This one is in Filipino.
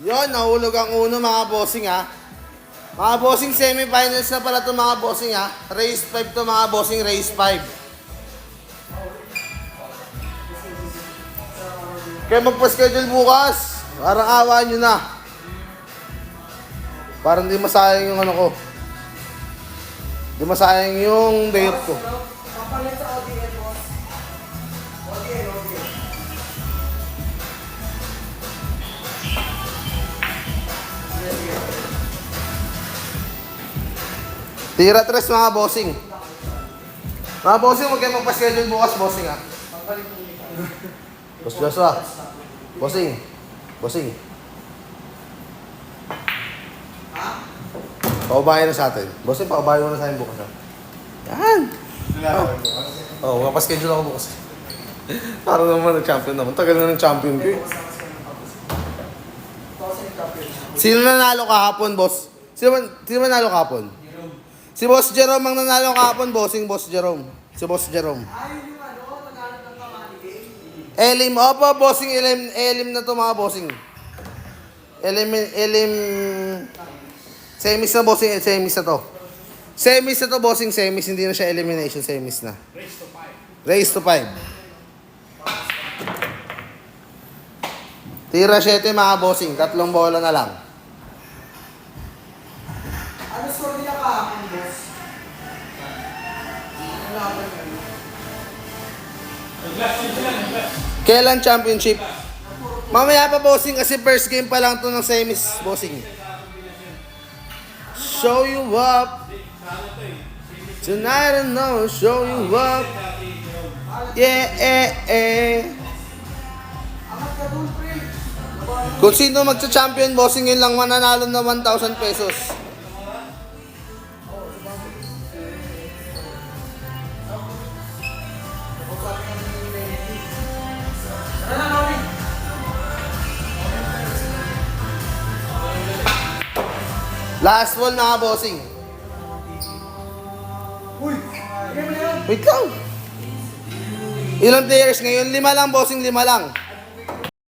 Yon, nahulog ang uno mga bossing ha. Mga bossing, semifinals na pala ito mga bossing ha. Race 5 to mga bossing, race 5. Kaya magpa-schedule bukas. Parang awa nyo na. Parang di masayang yung ano ko. Di masayang yung date ko. Papalit sa ODN, boss. ODN. Tira 3 mga bossing. Mga bossing, huwag kayo magpa-schedule bukas bossing ha. Boss Joshua. Bossing. Bossing. Paubayan na sa atin. Bossing, paubayan mo na sa akin bukas ha. Yan. Oo, mapaschedule ako bukas. Para naman nag-champion naman. Tagal na ng champion ko eh. Sino nanalo kahapon, boss? Sino nanalo kahapon? Si Boss Jerome ang nanalo kahapon, bossing Boss Jerome. Si Boss Jerome. Ayun yung ano, naghanap ng kamali game. Elim, opo, bossing Elim na to mga bossing. Elim, semis na bossing, semis na to. Semis na to bossing, semis, hindi na siya elimination, semis na. Race to 5. Tira 7 mga bossing, 3 bola na lang. Ano score nila kahapon, boss? Kailan championship? Mamaya pa bossing kasi first game pa lang to ng semis bossing. Show you up. Tonight I know, show you up. Yeah, Angat ka dun, pre. Kung sino magcha-champion bossing yun lang mananalo na 1,000 pesos. Tara na, Nori. Last one mga bossing. Uy! Game na yan. Wait lang. Ilang players ngayon? 5 lang bossing, 5 lang.